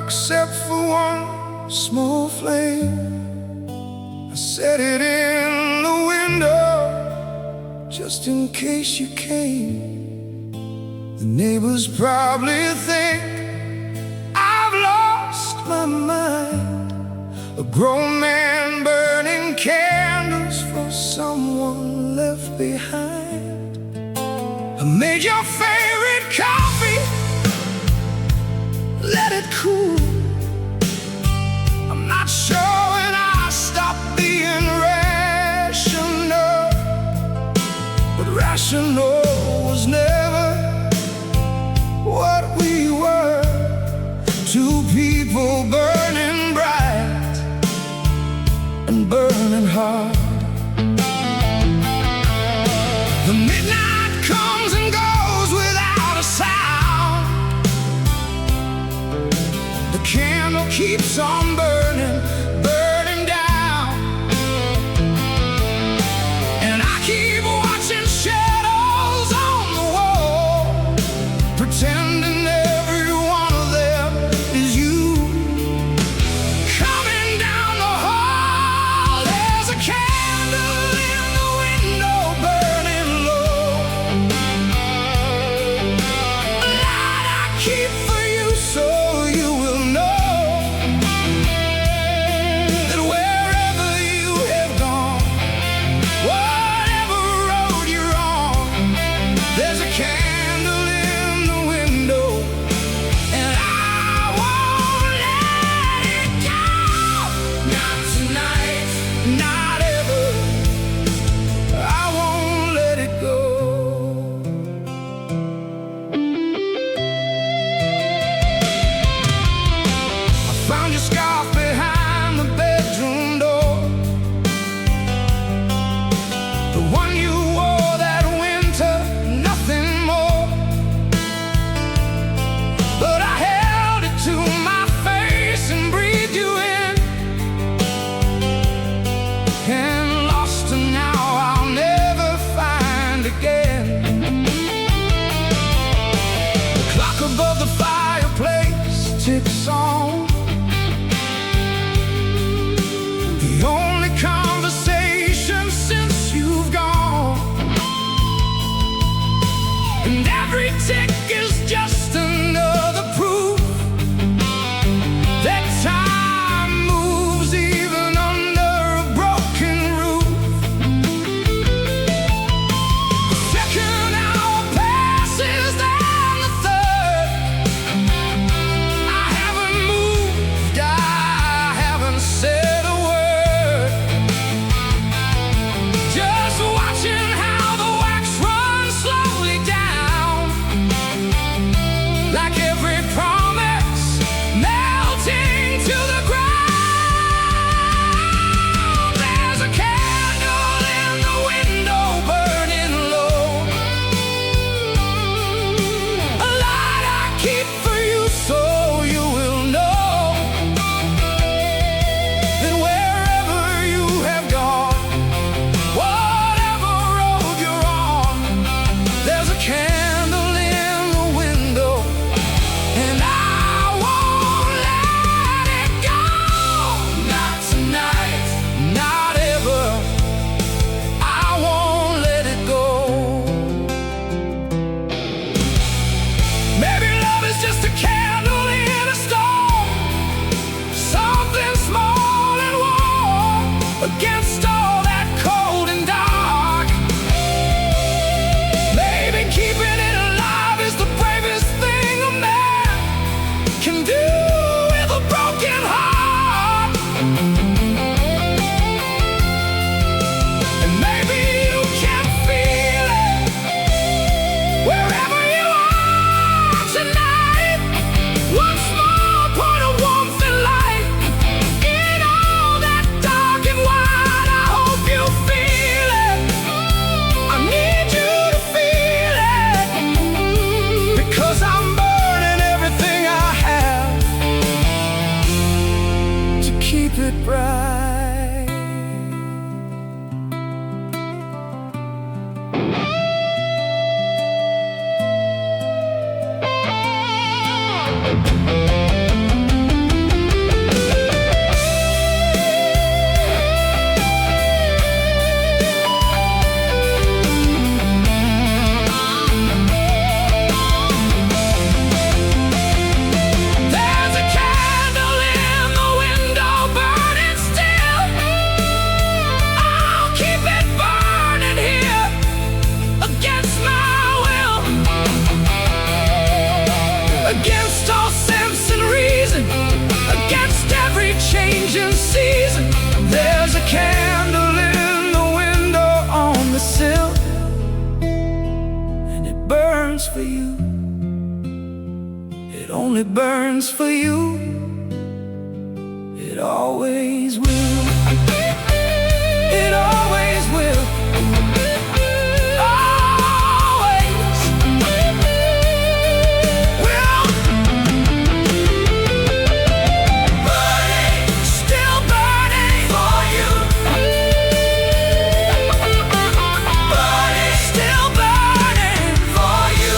except for one small flame. I set it in the window just in case you came. The neighbors probably think I've lost my mind. A grown man burning candles for someone left behind. I made your favorite coffee, let it cool. I'm not sure when I stopped being rational, but rational was never what we were. Two people burning bright and burning hard. The midnight comes and goes without a sound. The candle keeps on burning, burning down. And I keep watching shadows on the wall, pretending every one of them is you. Coming down the hall, there's a candle in the window burning low. A light I keep for you so you will know that wherever you have gone, whatever road you're on, there's a candle in the window, and I won't let it go. Not tonight, not ever. I won't let it go. I found your scarf behind the bedroom door, the one you wore that winter, nothing more. But I held it to my face and breathed you in, and lost and now I'll never find again. The clock above the fireplace ticks on. The only conversation since you've gone, and every tick is just another proof that time moves even under a broken roof. The second hour passes, then the third. I haven't moved only burns for you. It always will. It always will. Always will. Burning, still burning for you. Burning, still burning for you.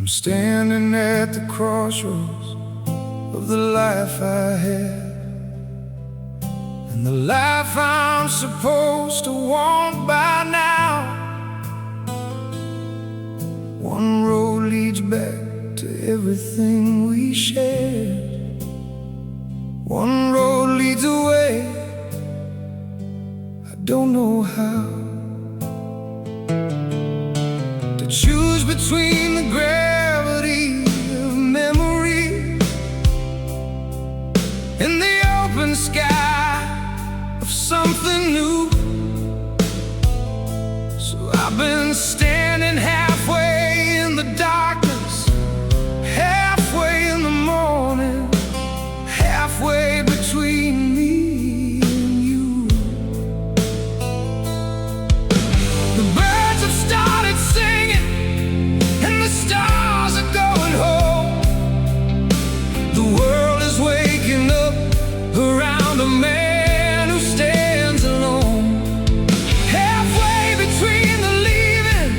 I'm standing at the crossroads of the life I have, and the life I'm supposed to want by now. One road leads back to everything we shared. One road leads away, I don't know how. To choose between the gravity of memory and the open sky of something new. So I've been standing halfway in the darkness, halfway in the morning, halfway between me and you. The birds have started singing and the stars are going home. The world is waking up around a man who stands alone. Halfway between the leaving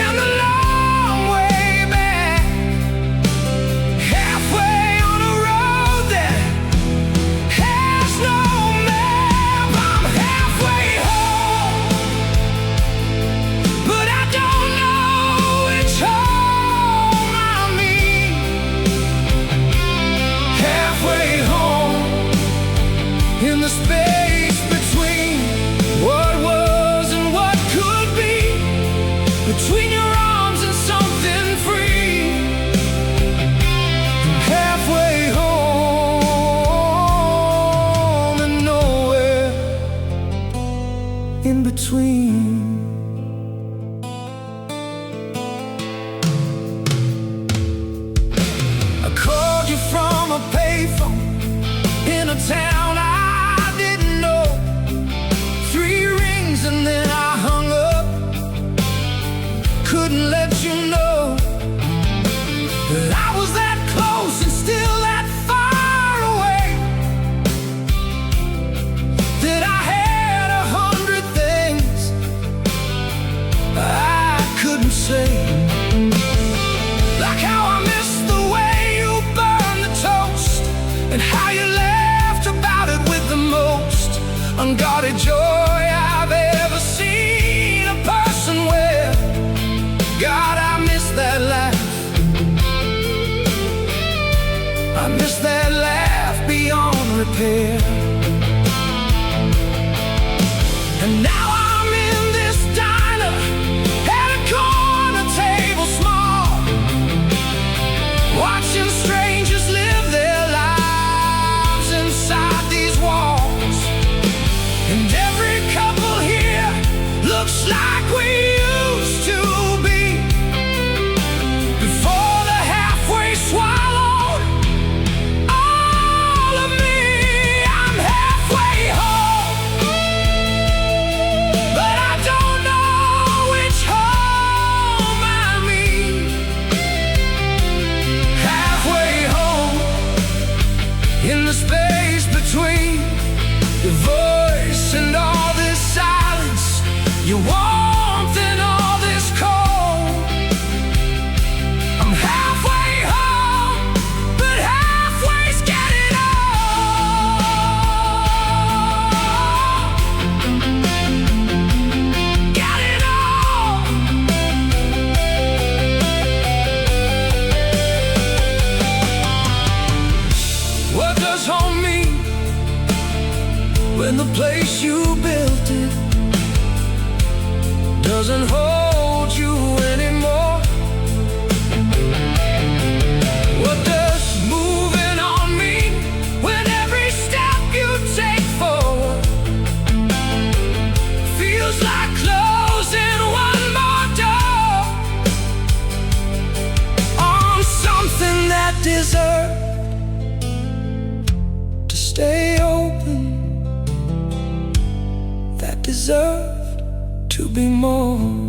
and the long way back. Halfway on a road that has no map. I'm halfway home, but I don't know which home I mean. Halfway home, in the space between what was and what could be, between your arms and something free. Halfway home and nowhere in between. I called you from a payphone in a town I didn't know. 3 rings and then I hung up. Couldn't let you know that I was that close and still that far away. That I had 100 things I couldn't say. Like how I missed the way you burned the toast, and how you laughed about it with the most unguarded joy I've ever seen a person wear. God, I miss that laugh. I miss that laugh beyond repair. And now I'm in this diner at a corner table small, watching strangers live their lives inside these walls. And every couple here looks like we used to be, before the halfway swallowed all of me. I'm halfway home, but I don't know which home I mean. Halfway home, in the space between your voice and all this silence, your warmth and all this cold. I'm halfway home, but halfway does home mean when the place you built it doesn't hold you anymore? What does moving on mean when every step you take forward feels like closing one more door on something that deserves to stay open, that deserved to be more?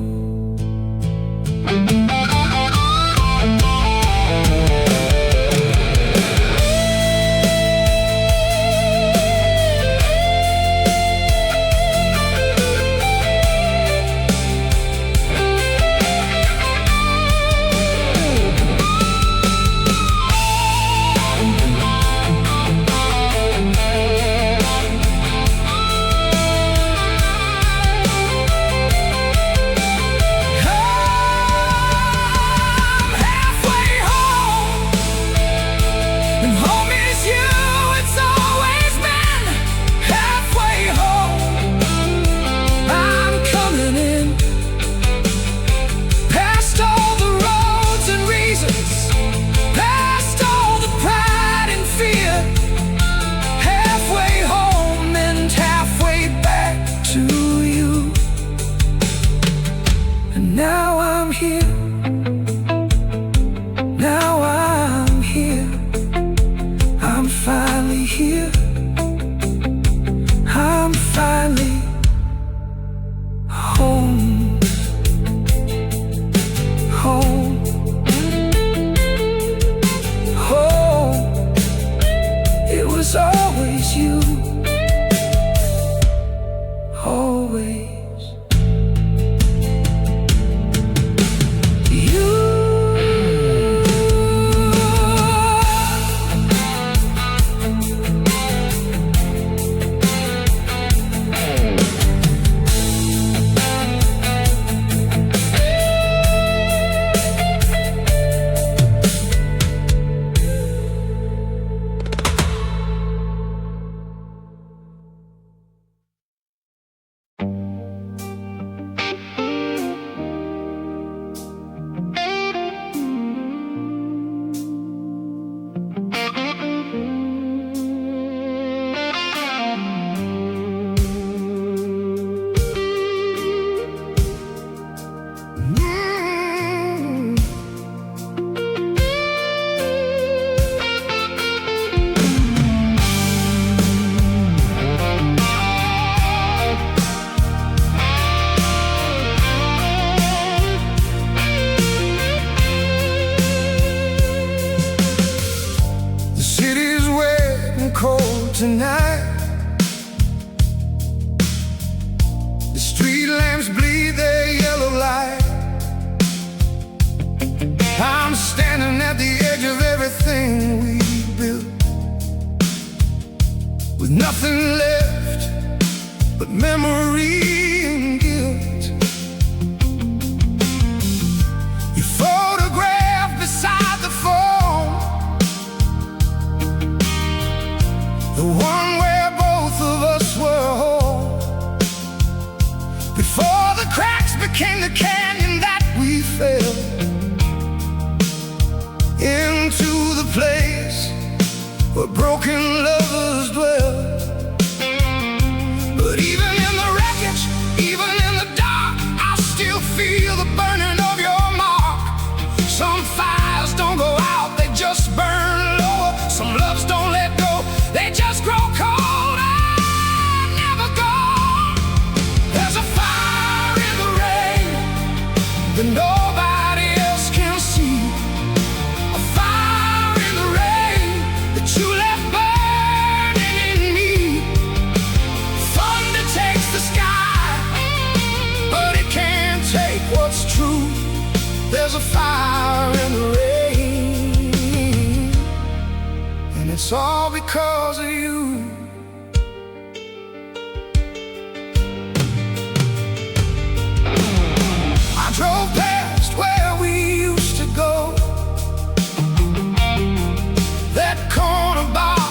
Now I'm here, now I'm here, I'm finally here, I'm finally home, home, home. It was always you, always. Tonight, the street lamps bleed their yellow light. I'm standing at the edge of everything we built, with nothing left but memory and guilt. You photographed beside the phone, the one where both of us were whole, before the cracks became the canyon that we fell into, the place where broken lovers dwell. But even in the wreckage, even in the dark, I still feel the burning of your mark. Some fires don't go out, they just burn lower. Some loves don't let go, they just grow cold and never gone. There's a fire in the rain that nobody else can see, a fire in the rain that you left burning in me. Thunder takes the sky, but it can't take what's true. There's a fire in the rain, and it's all because of you. I drove past where we used to go, that corner bar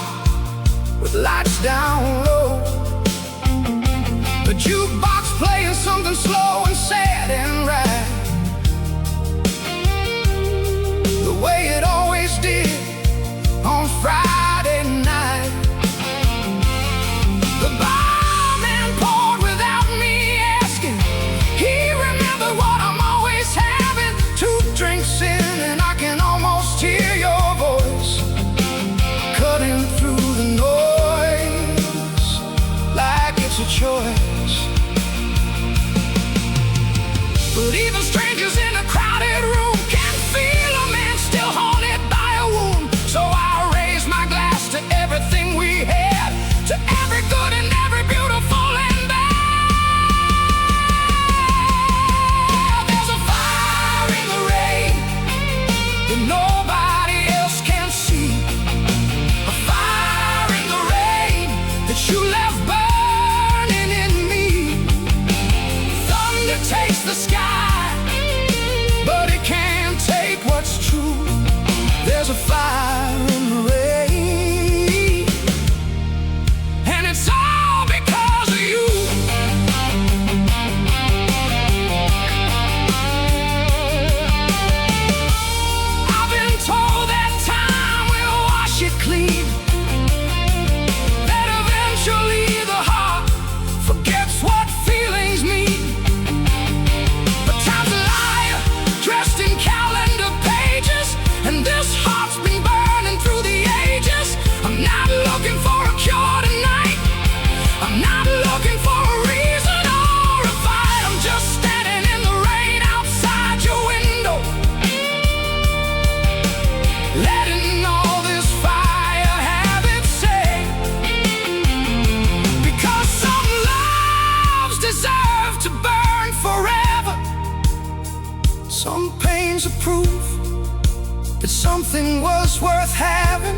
something was worth having,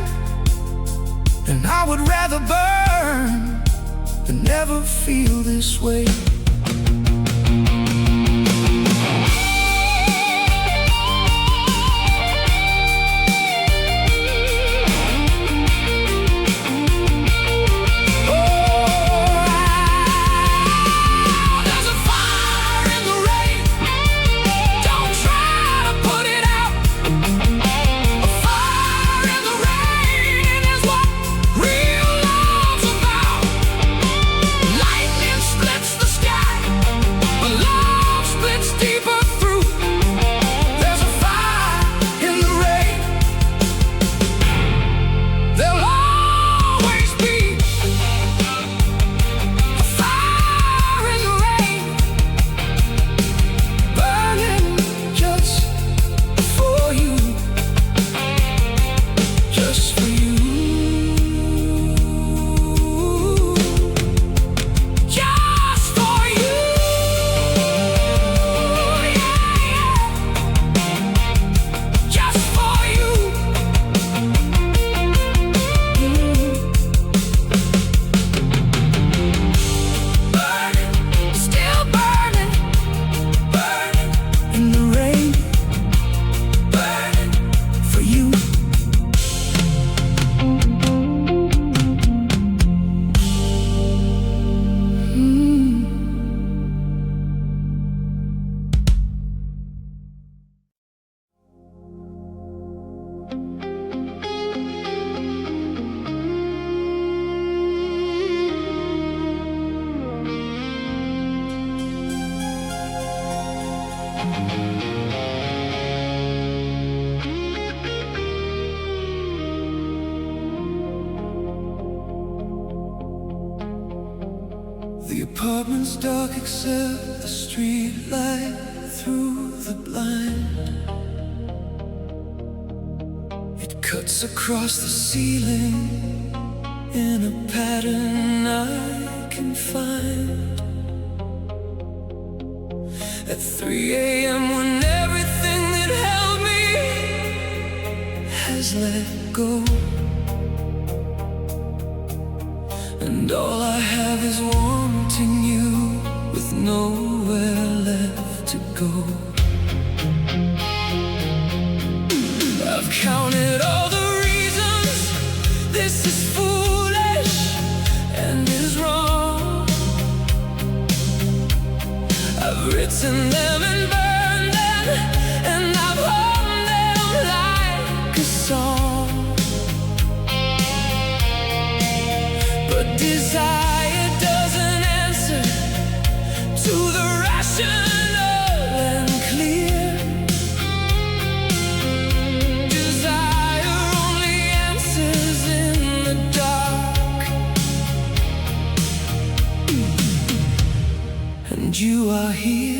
then I would rather burn than never feel this way. The apartment's dark except the street light through the blind. It cuts across the ceiling in a pattern I can find. At 3 a.m. when everything that held me has let go, and all I have is wanting you with nowhere left to go. I've counted all the reasons this is foolish and is wrong. I've written them and burned them, and I've hummed them like a song. But desire doesn't answer to the rational and clear. Desire only answers in the dark, and you are here.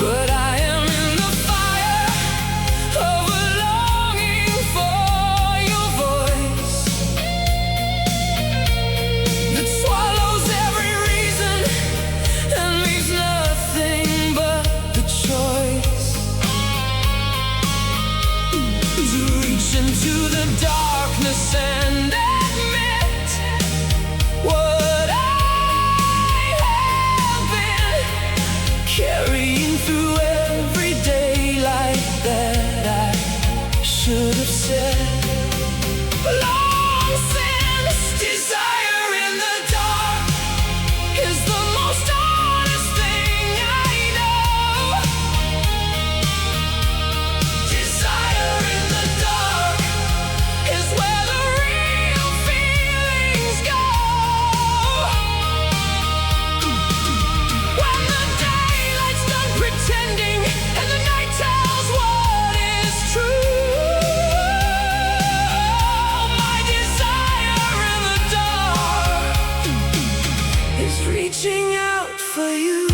But I am in the fire, reaching out for you.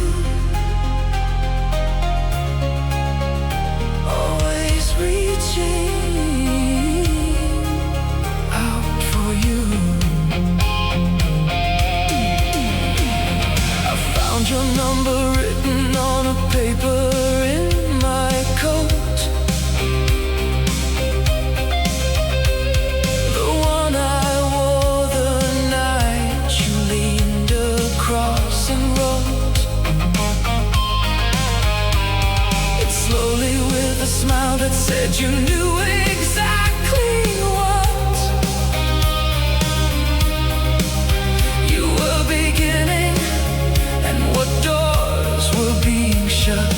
Always reaching out for you. I found your number written on a paper in my coat. The one I wore the night you leaned across and wrote it slowly with a smile that said you knew exactly what you were beginning and what doors were being shut.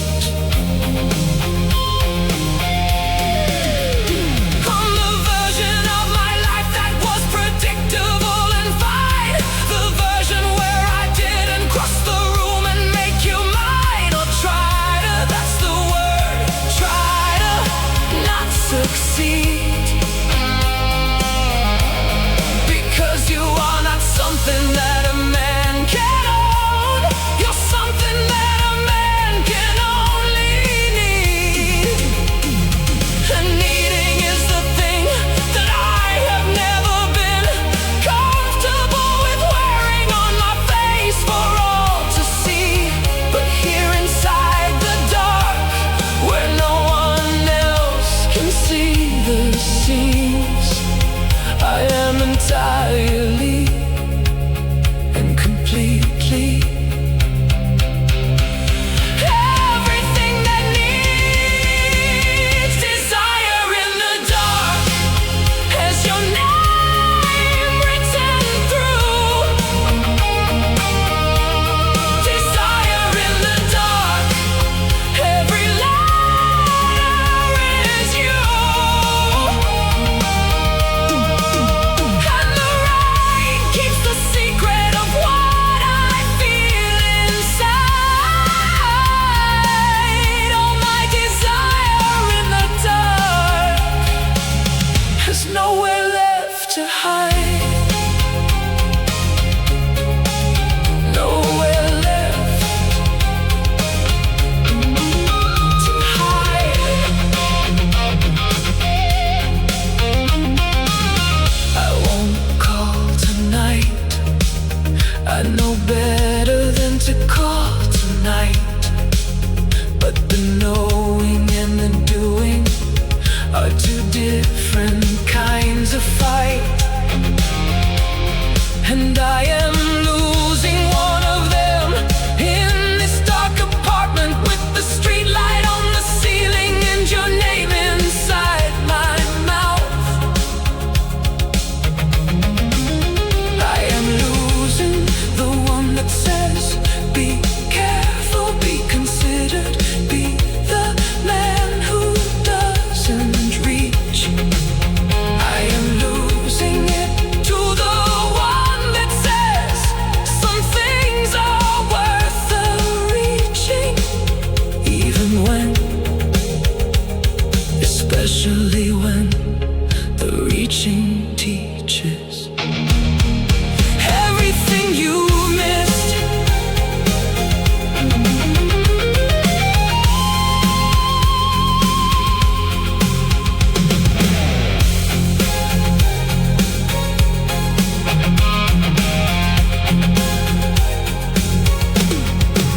I'm the version of my life that was predictable and fine. The version where I didn't cross the room and make you mine. Or try to, that's the word, try to not succeed. Because you are not something that a man can own. You're something that a man can only need. And needing is the thing that I have never been comfortable with wearing on my face for all to see. But here inside the dark, where no one else can see the seams, I am entirely and completely everything that needs desire in the dark has your name written through. Desire in the dark, every letter is you. And the rain keeps the secret of what I feel inside. All my desire in the dark has nowhere left to hide. Nowhere left to hide. I won't call tonight. I know better than to call tonight. But the knowing and the doing are two different kinds of fight. And I am losing one of them in this dark apartment with the street light on the ceiling and your name inside my mouth. I am losing the one that says, be careful, be considered, be the man who doesn't reach. I am losing it to the one that says some things are worth the reaching, even when, especially when the reaching teaches everything you missed.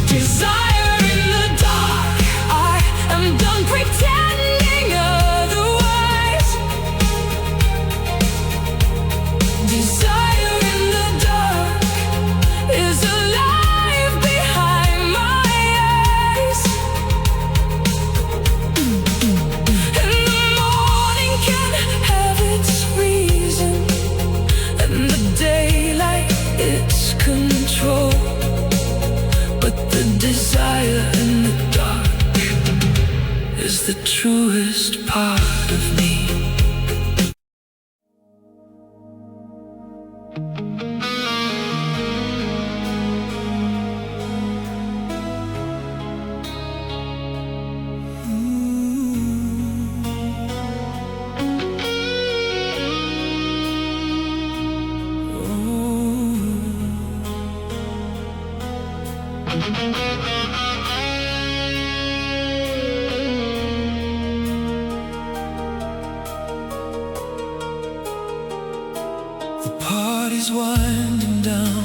Desire in the dark, I am done pretending otherwise. Desire in the dark is alive behind my eyes. And the morning can have its reason, and the daylight its control. But the desire in the dark is the truest part of me. The party's winding down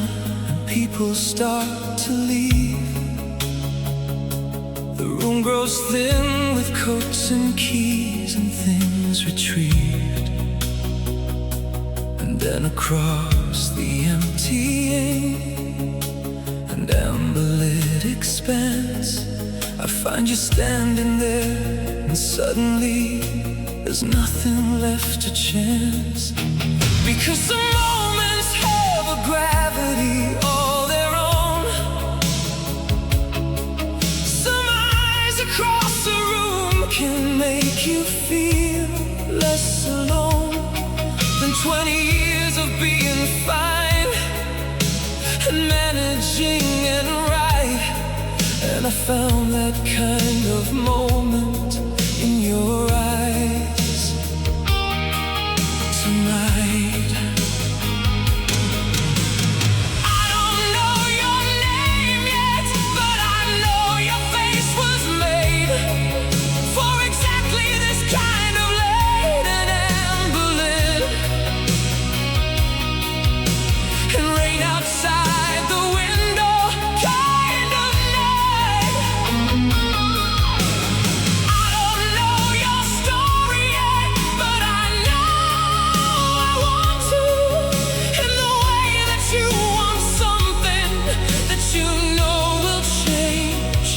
and people start to leave. The room grows thin with coats and keys and things retrieved. And then across the emptying and amber-lit expanse, I find you standing there, and suddenly there's nothing left to chance. Because some moments have a gravity all their own. Some eyes across the room can make you feel less alone than 20 years of being fine and managing and right. And I found that kind of moment in your eyes tonight. I don't know your name yet, but I know your face was made for exactly this kind of late and amber-lit and rain outside the window kind of night. I don't know your story yet, but I know I want to, in the way that you want something that you know will change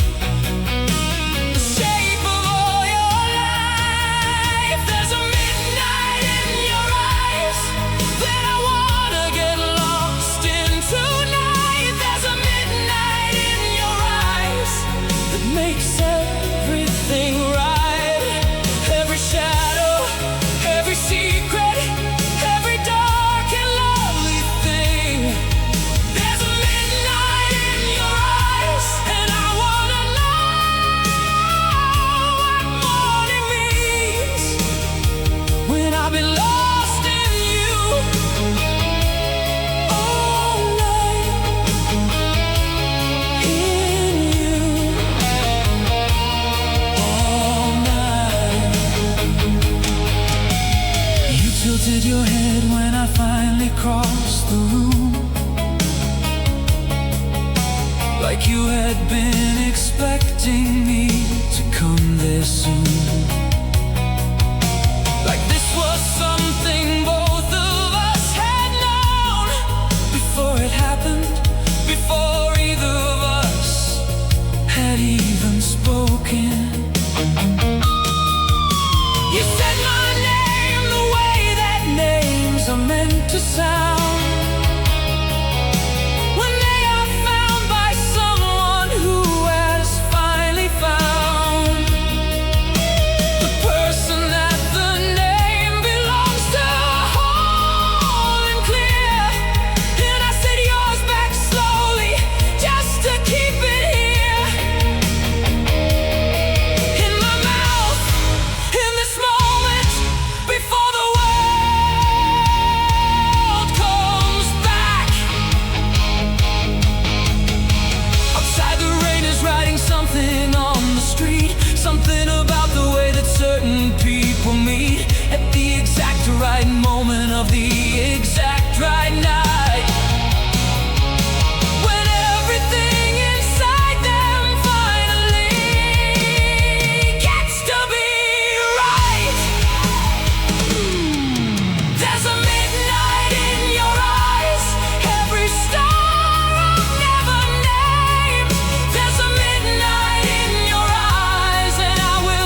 the shape of all your life. There's a midnight in your eyes that I wanna get lost in tonight. There's a midnight in your eyes that makes everything right. Every shadow, every secret, every dark and lovely thing. There's a midnight in your eyes, and I wanna know what morning means when I've been lost in you all night, in you all night. You tilted your head when I finally crossed the room, like you had been expecting me to come there soon. Like this was something both of us had known before it happened, before either of us had even spoken. You said my name the way that names are meant to sound when they are found by someone who has finally found the person that the name belongs to, whole and clear. And I said yours back slowly, just to keep it here in my mouth, in this moment before the world comes back. Outside the rain is writing something on the street, something about the way that certain people meet at the exact right moment of the exact right night, when everything inside them finally gets to be right. There's a midnight in your eyes, every star I've never named. There's a midnight in your eyes, and I will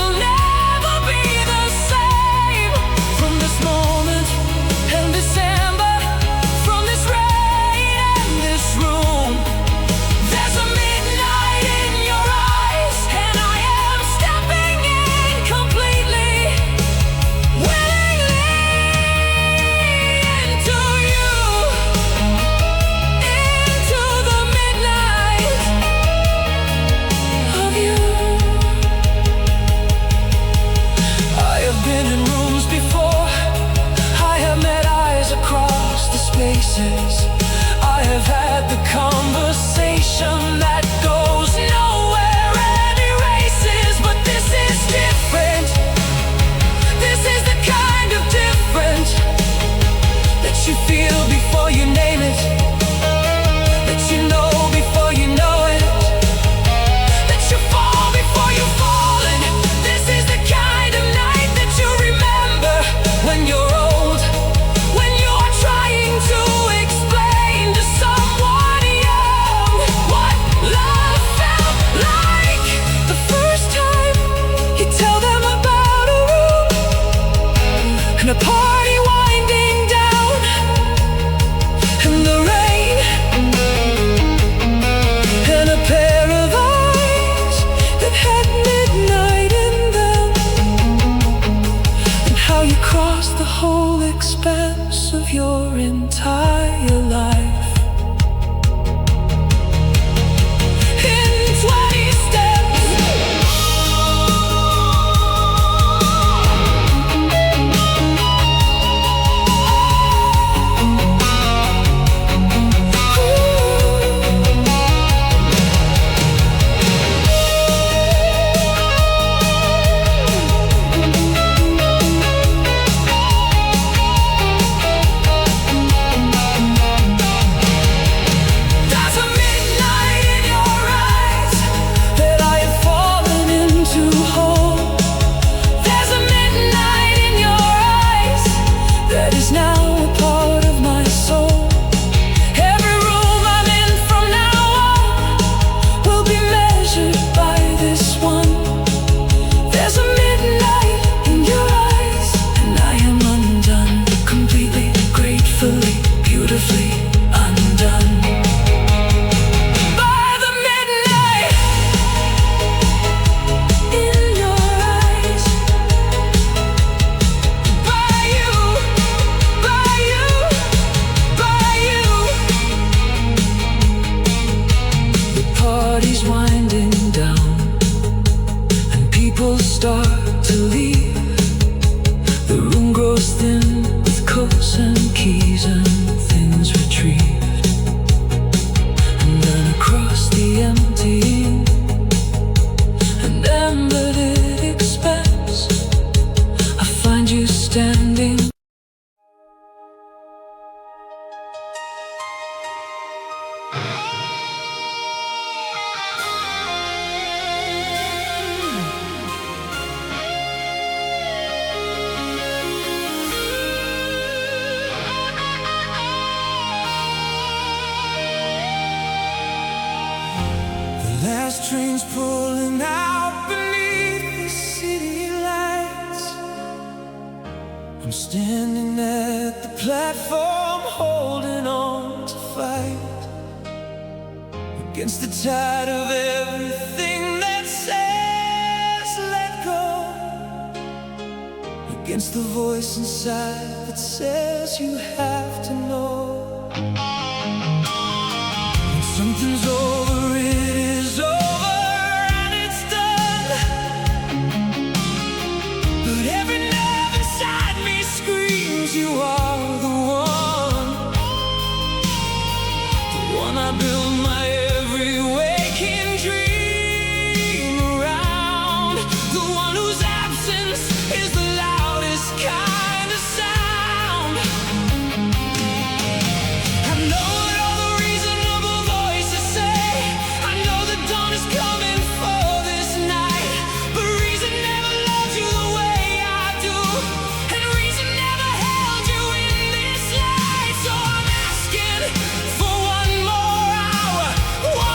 your entire life. In 20 steps. Last train's pulling out beneath the city lights. I'm standing at the platform, holding on to fight against the tide of everything that says let go, against the voice inside that says you have to know. When something's over, it is over and it's done. But every nerve inside me screams you are the one I build my every waking dream around, the one whose absence is the loudest kind of sound. I know what all the reasonable voices say, I know the dawn is coming for this night, but reason never loved you the way I do, and reason never held you in this light. So I'm asking for one more hour,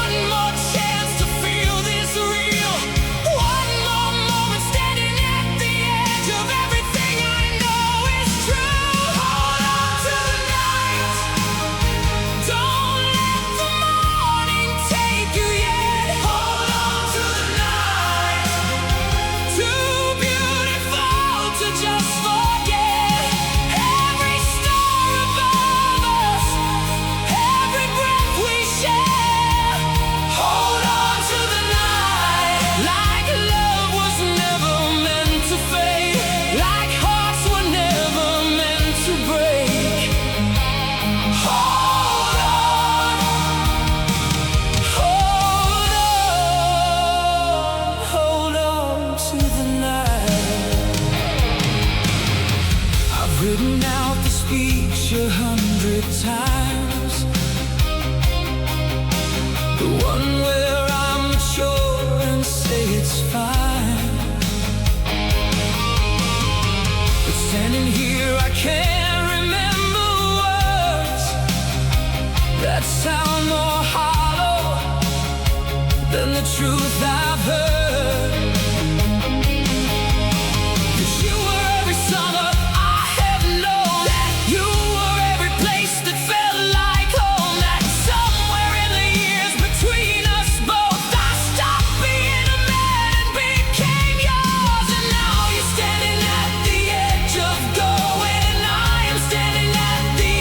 one more chance to feel this real, one more moment standing at the edge of everything I know is true. Hold on to the night, don't let the morning take you yet. Hold on to the night, too beautiful to just forget. Every star above us, every breath we share. Hold on to the night, like love was never meant to fade, like hearts were never meant to break. Hold on, hold on to the night. I've written out the speech 100 times, the one where I'm mature and say it's fine. But standing here I can't remember words that sound more hollow than the truth I've heard. 'Cause you were every summer I have known, that you were every place that felt like home, that somewhere in the years between us both I stopped being a man and became yours. And now you're standing at the edge of going, and I am standing at the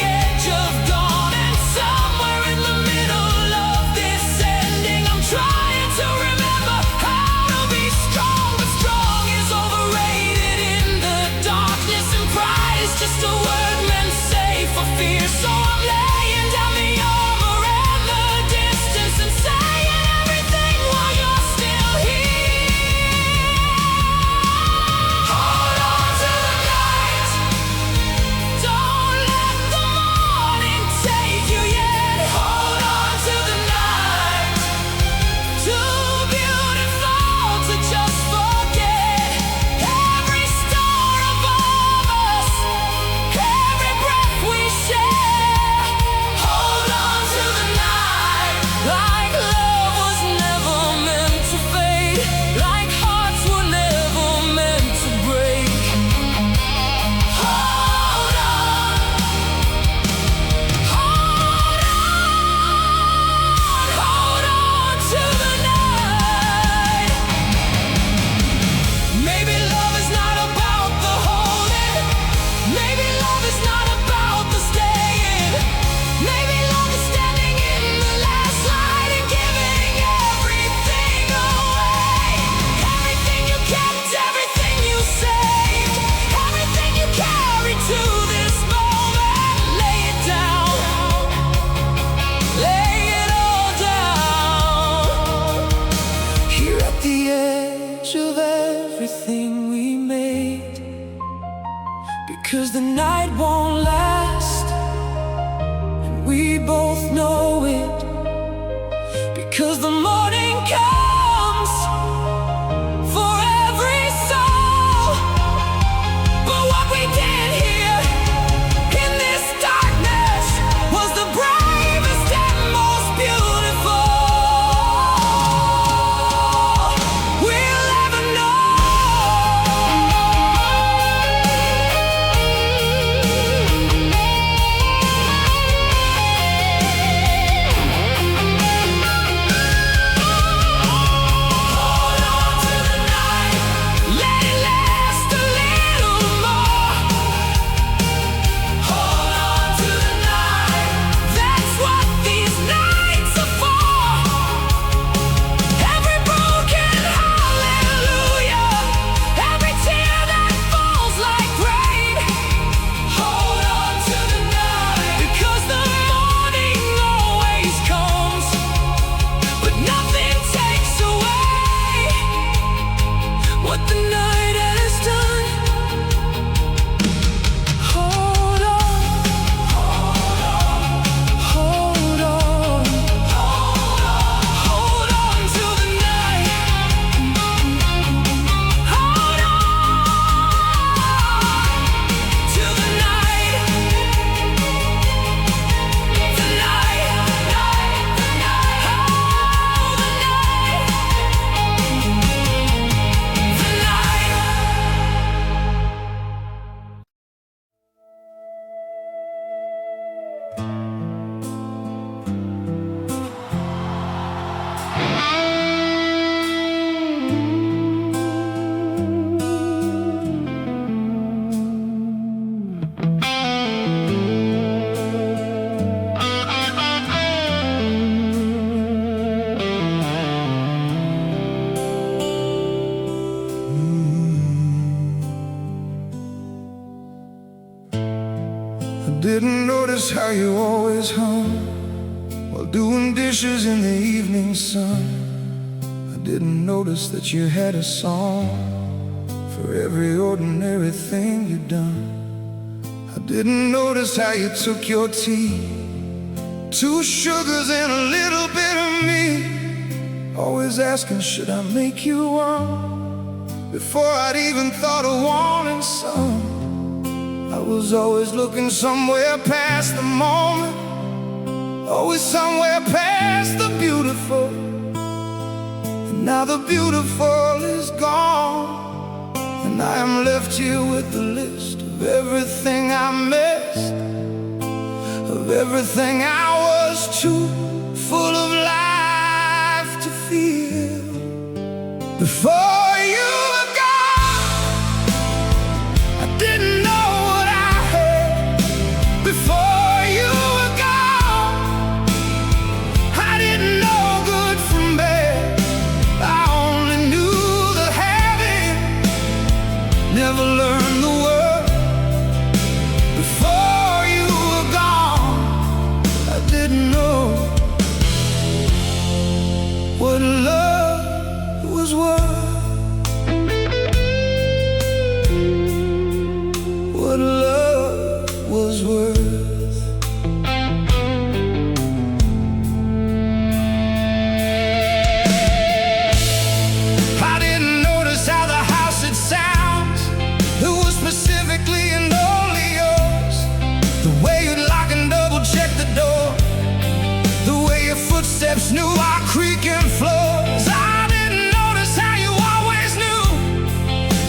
Because the night won't last, and we both know it. Because the morning comes for every soul. But what we did here in this darkness was the bravest and most beautiful we'll ever know. Didn't notice how you always hung while doing dishes in the evening sun. I didn't notice that you had a song for every ordinary thing you'd done. I didn't notice how you took your tea, 2 sugars and a little bit of me, always asking, should I make you one, before I'd even thought of wanting some. I was always looking somewhere past the moment, always somewhere past the beautiful. And now the beautiful is gone, and I am left here with the list of everything I missed, of everything I was too full of life to feel. Before you were gone, I didn't know what I heard. Before you were gone, I didn't know good from bad. I only knew the habit, never learned the word. Before you were gone, I didn't know what love was worth. What love was worth. I didn't notice how the house it sounds. It was specifically and only yours. The way you'd lock and double check the door, the way your footsteps knew our creaking floors. I didn't notice how you always knew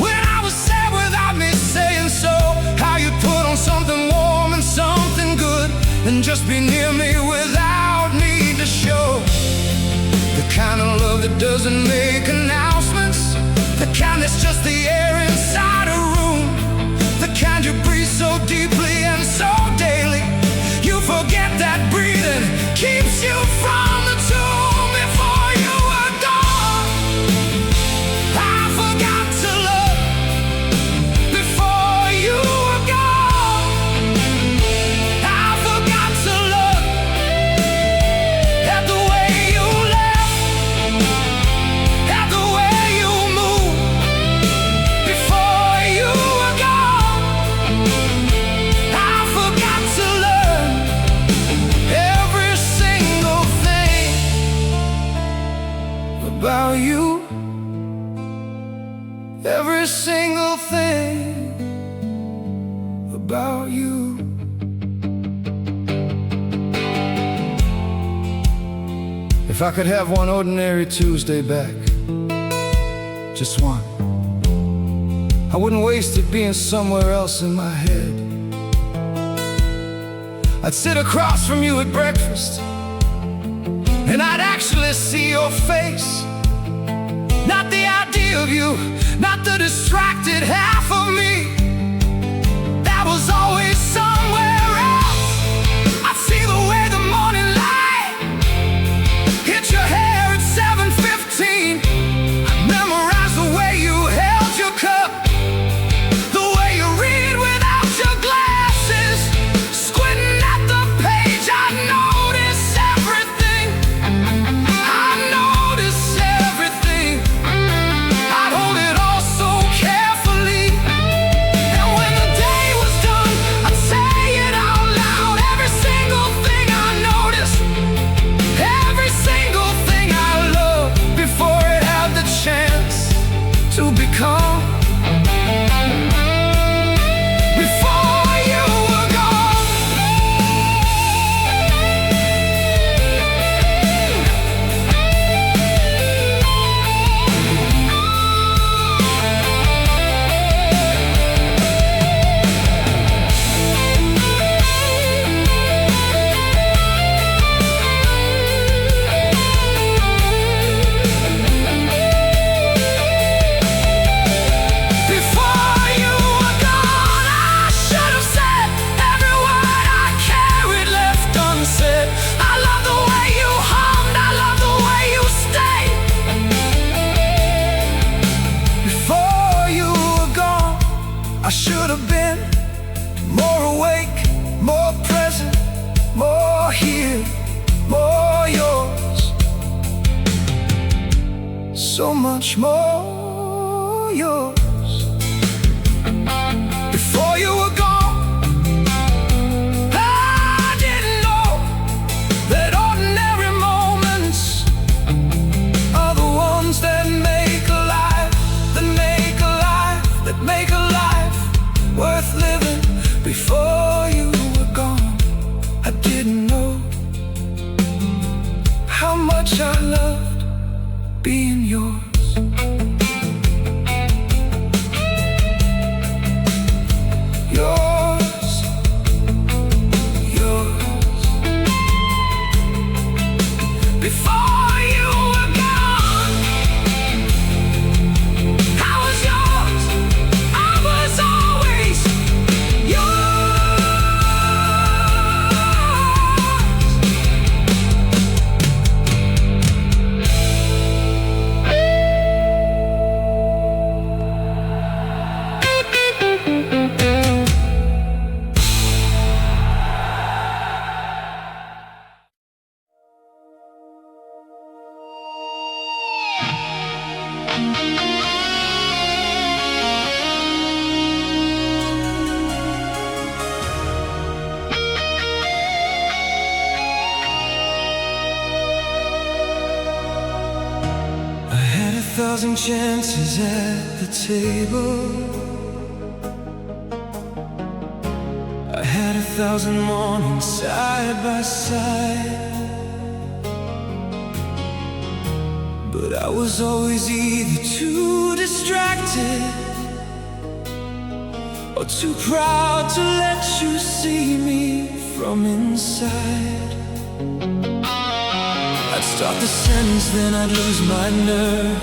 when I was sad without me saying so. How you put on something warm and something good, and just be near me without need to show. The kind of love that doesn't make announcements, the kind that's just the air inside a room, the kind you breathe so deeply and so daily you forget that breathing keeps you from the tomb. Before you were gone, I forgot to love. Before you were gone, I forgot to look at the way you left, at the way you moved. about you. Every single thing about you. If I could have one ordinary Tuesday back, just one, I wouldn't waste it being somewhere else in my head. I'd sit across from you at breakfast, and I'd actually see your face. Not the idea of you, not the distracted half of me that was always somewhere else. I'd see the way the morning light hit your hair at 7:15. I'd memorize the way you held your cup, the way you read without your glasses, squinting at the page. I'd notice everything. I'd notice everything. I'd hold it all so carefully. And when the day was done, I'd say it out loud. Every single thing I noticed, every single thing I loved, before it had the chance to become. Before you were gone. Before you were gone, I should have said every word I carried left unsaid. I love the way you hummed, I love the way you stayed. Before you were gone, I should have been more awake, more present, more here, more yours. So much more yours. Before you were gone, I didn't know that ordinary moments are the ones that make a life, that make a life, that make a life worth living. Before you were gone, I didn't know how much I loved being yours. Yours, yours. Before you were gone, I was yours. I was always yours. I had 1,000 chances at the table. I had 1,000 mornings side by side, but I was always either too distracted or too proud to let you see me from inside. I'd start the sentence, then I'd lose my nerve.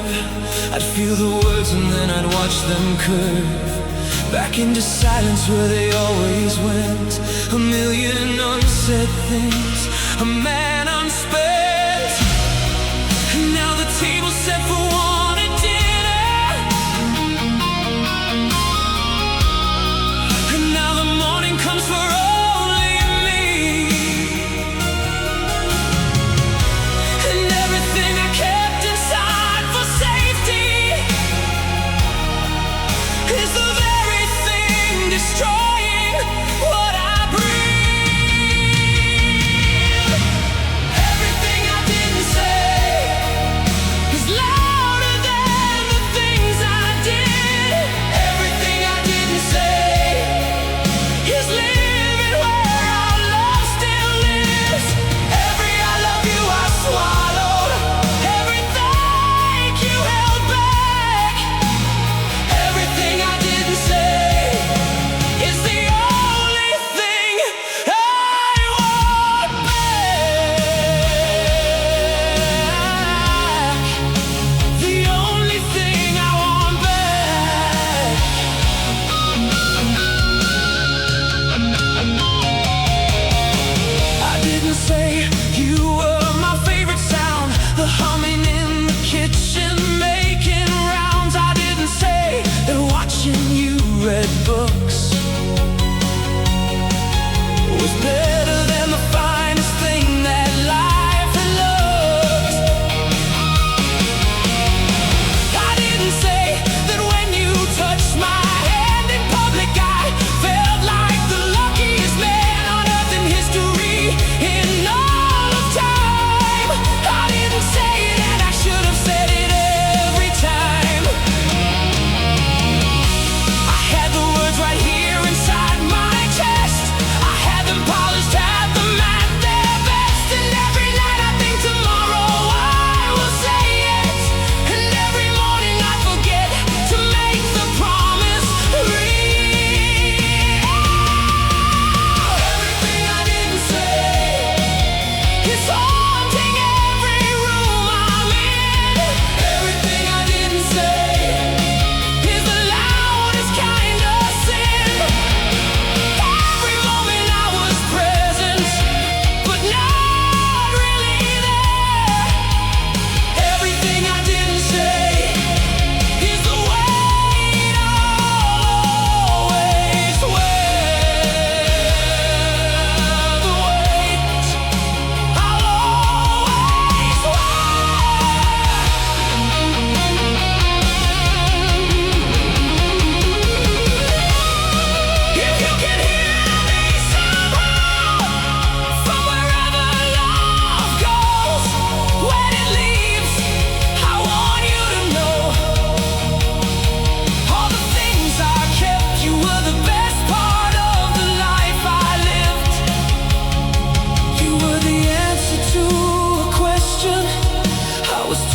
I'd feel the words and then I'd watch them curve back into silence where they always went. A million unsaid things, a man unspent. And now the table's set for one at dinner, and now the morning comes for only me. And everything I kept inside for safety is the very thing destroying what I breathe. Every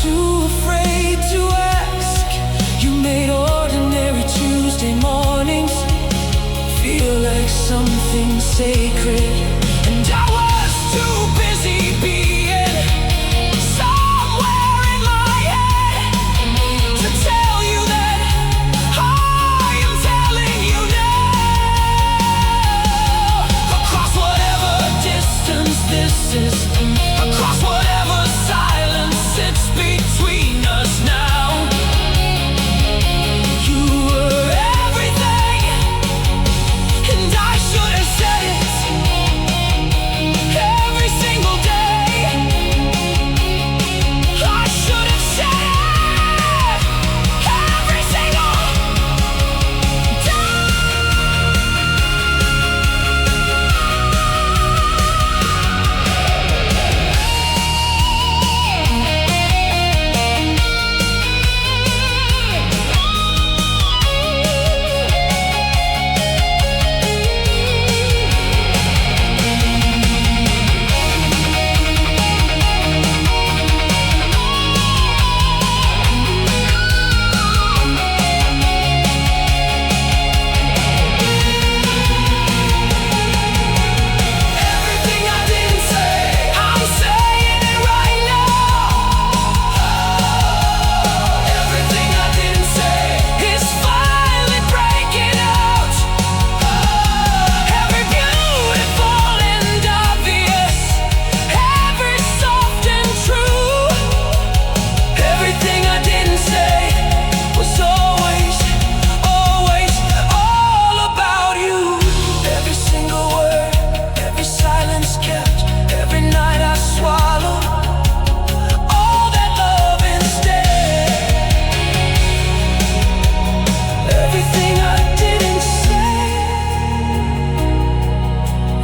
too afraid to ask. You made ordinary Tuesday mornings feel like something sacred. And I was too busy being somewhere in my head to tell you that I am telling you now. Across whatever distance this is, across whatever silence sits between us now, you were everything, and I should have said it every single day. I should have said it every single day. Everything I didn't say, I'm saying it right now. Everything I didn't say is finally breaking out. Every beautiful and obvious, every soft and true. Everything I didn't say was always, always all about you. Every single word, every silence kept, every night I swallowed all that love instead. Everything I didn't say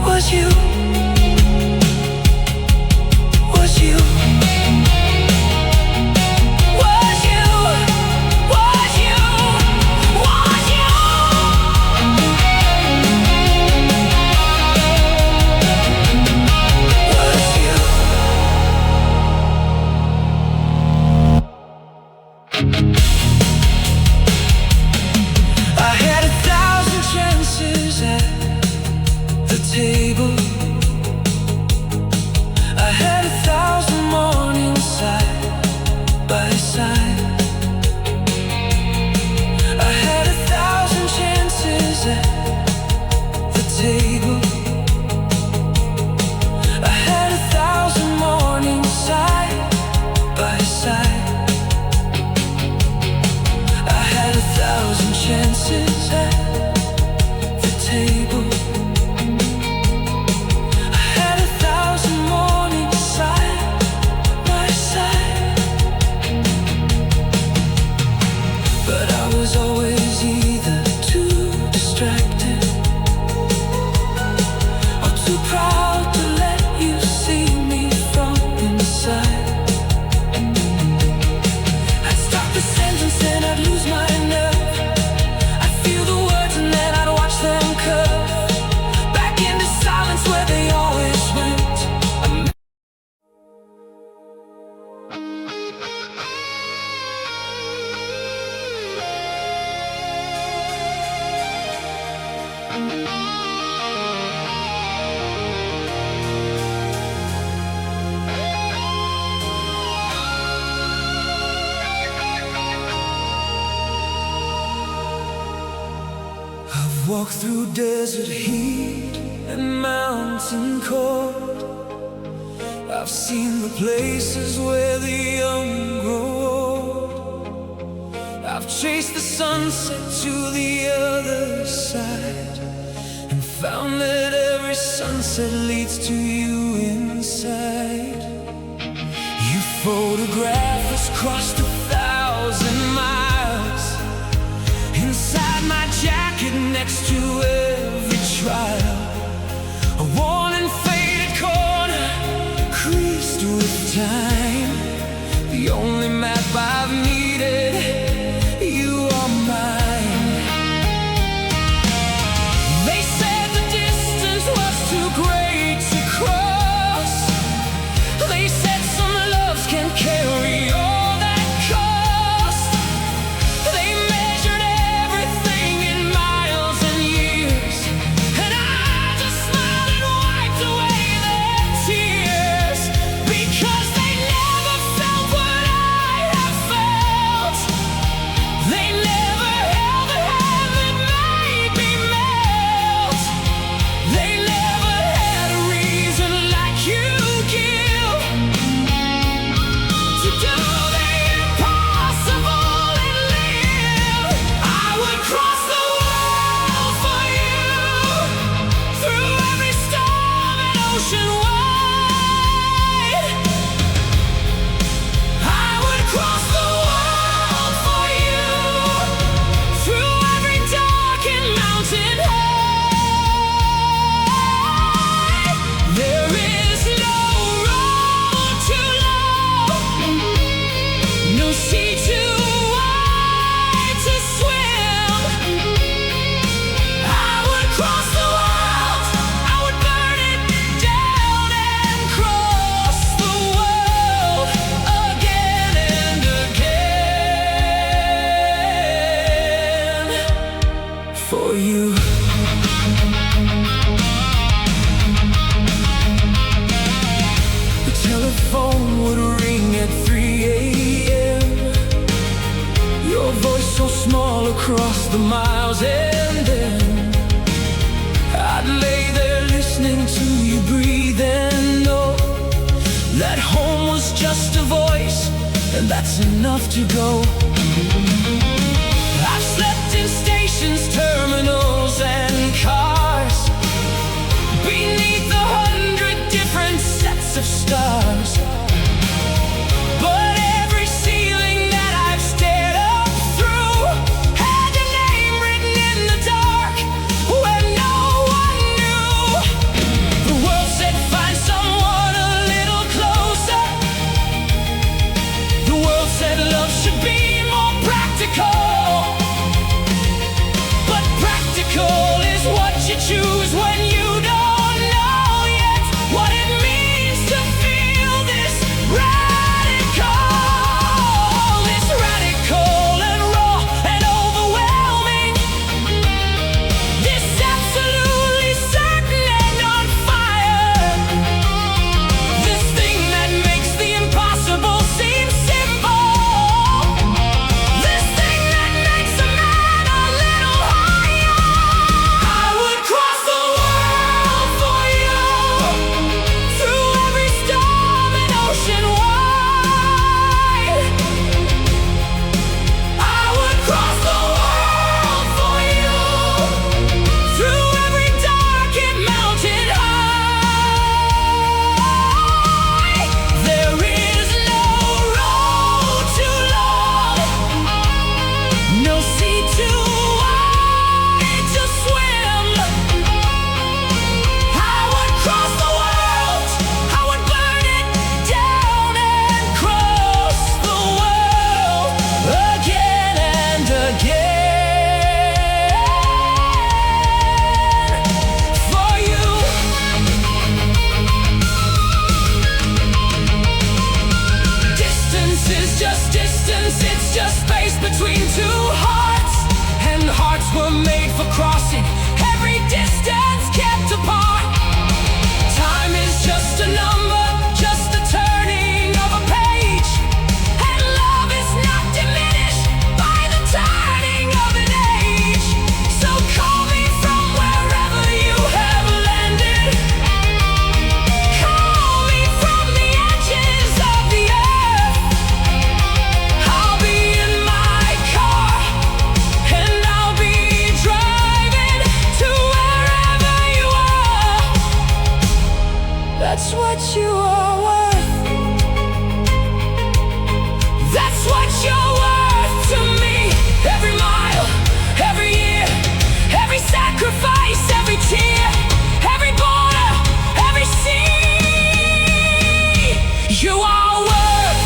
was you, was you, was you, was you, was you. Was you. I had 1,000 chances at the table. I had 1,000 mornings side by side. I had 1,000 chances at the table. I had 1,000 mornings side by side. I had 1,000 chances at the table. I had 1,000 mornings side by side. But I was always either too distracted or too proud to let you see me from inside. I'd stop the sentence and I'd lose my nerve. I'd feel the words and then I'd watch them curve back into silence where they always went. I've walked through desert heat and mountain cold. I've seen the places where the young grow old. I've chased the sunset to the other side and found that every sunset leads to you inside. You photograph us crossed 1,000 miles inside my jacket next to every trial. A worn and faded corner creased with time. The only map I've needed, you are mine. They said the distance was too great to cross. They said some loves can carry all sea too wide to swim. I would cross the world, I would burn it down and cross the world again and again for you. The telephone would ring at 3 a.m. Your voice so small across the miles, and then I'd lay there listening to you breathe and know that home was just a voice, and that's enough to go. I've slept in stations, terminals, and cars, beneath 100 different sets of stars. But every ceiling that I've stared up through had your name written in the dark where no one knew. The world said find someone a little closer. The world said love should be more practical. But practical is what you choose when you don't know yet what it means to feel this radical. This radical and raw and overwhelming. This absolutely certain and on fire. This thing that makes the impossible seem simple. This thing that makes a man a little higher. I would cross the world for you, through every storm and ocean wide. I would cross the world for you, through every dark and mountain high. There is no road too long, no sea too wide to swim. I would cross the world, I would burn it down and cross the world again and again for you. Distance is just distance, it's just space between two hearts, and hearts were made for crossing every distance kept apart. Time is just a number, just the turning of a page, and love is not diminished by the turning of an age. So call me from wherever you have landed. Call me from the edges of the earth. I'll be in my car, and I'll be driving to wherever you are. That's what you are worth. That's what you're worth to me. Every mile, every year, every sacrifice, every tear, every border, every sea. You are worth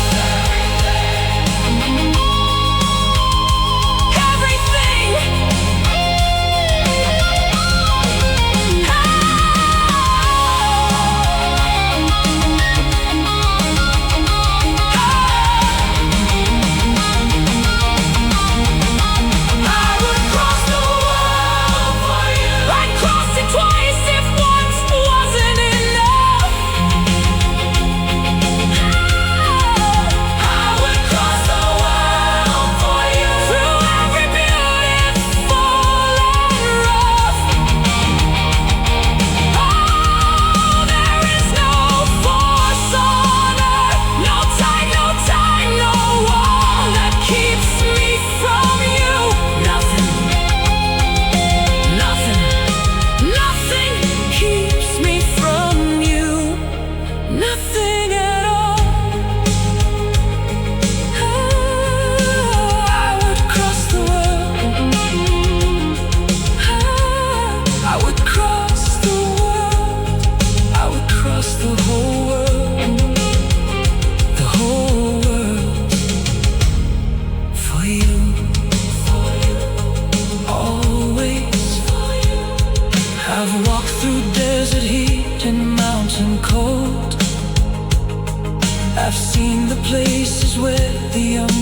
everything.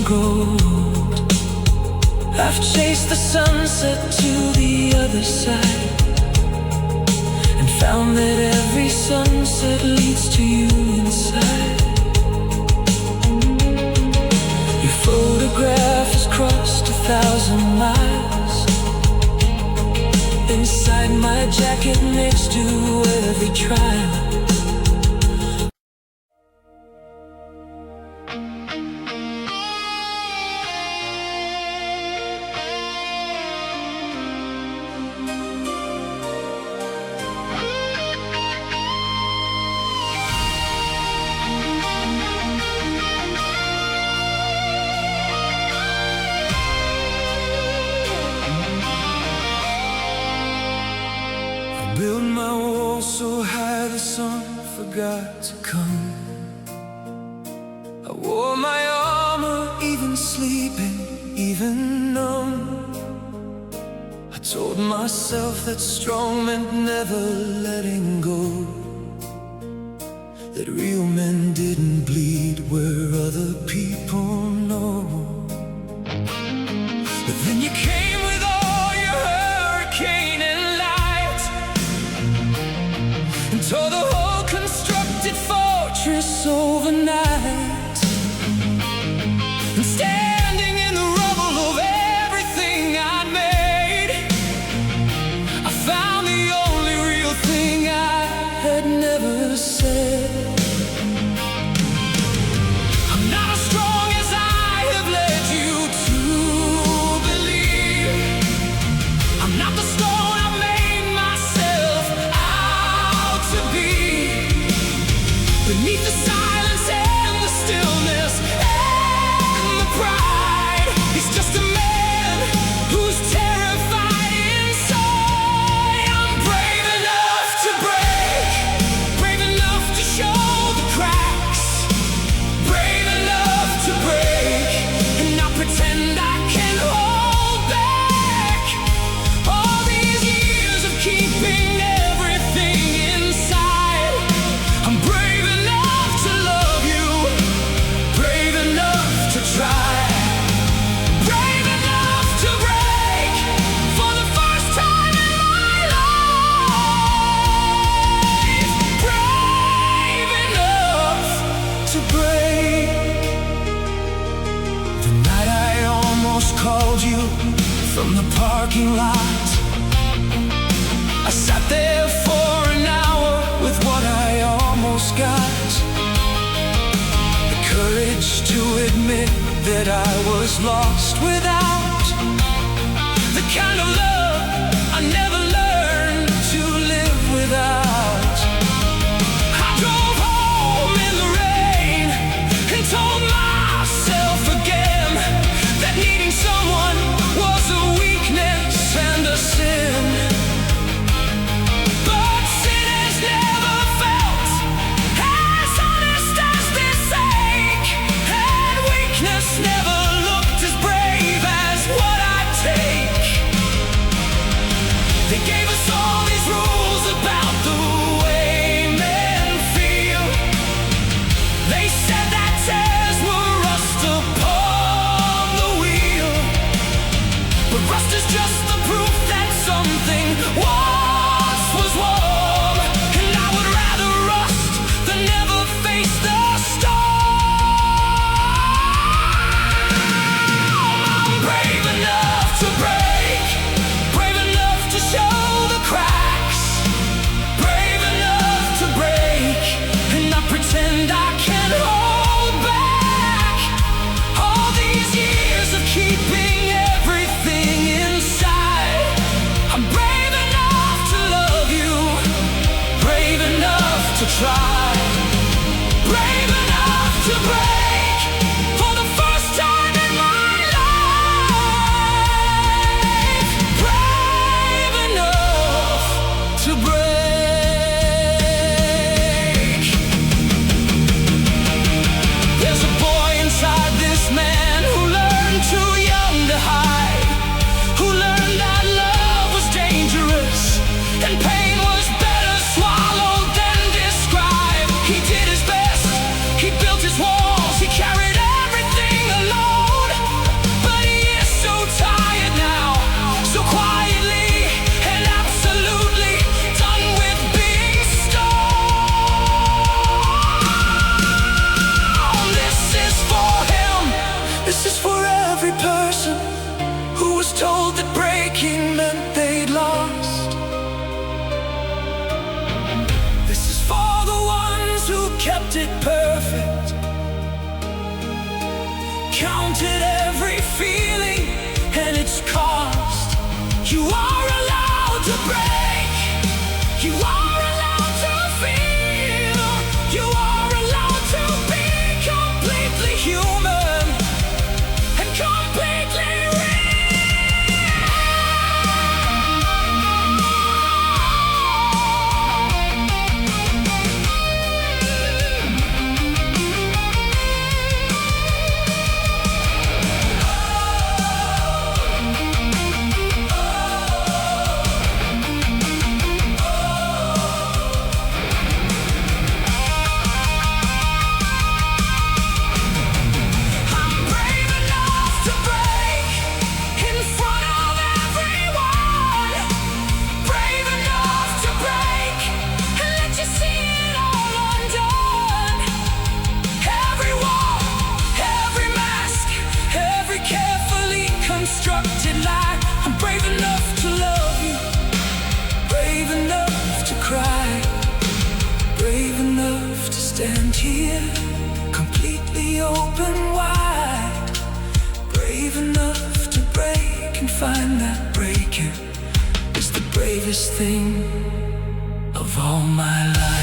grow. I've chased the sunset to the other side and found that every sunset leads to you inside. Your photograph has crossed 1,000 miles inside my jacket next to every trial. Build my wall so high the sun forgot to come. I wore my armor even sleeping, even numb. I told myself that strong meant never letting go, that real men didn't bleed where other people know. But then you came with all your hurricane and tore the whole constructed fortress overnight. And standing in the rubble of everything I'd made, I found the only real thing I had never said. I'm not as strong as I have led you to believe. I'm not the stone I made myself to be. Beneath the silence and the stillness and the pride, he's just a man who's terrified inside. I'm brave enough to break, brave enough to show the cracks, brave enough to break and not pretend I can hold back all these years of keeping everything inside. I'm brave enough to love you, brave enough to try, brave enough to break for the first time in my life, brave enough to break. The night I almost called you from the parking lot, I sat there for an hour with what I almost got. The courage to admit that I was lost without the kind of love I never learned to live without. I drove home in the rain and told myself again that needing someone was a weakness and a sin. But sin has never felt as honest as this ache, and weakness never looked as brave as what I take. You are allowed to break. You are allowed to feel. You are allowed to be completely human and completely constructed lie. I'm brave enough to love you, brave enough to cry, brave enough to stand here completely open wide, brave enough to break and find that breaking is the bravest thing of all my life.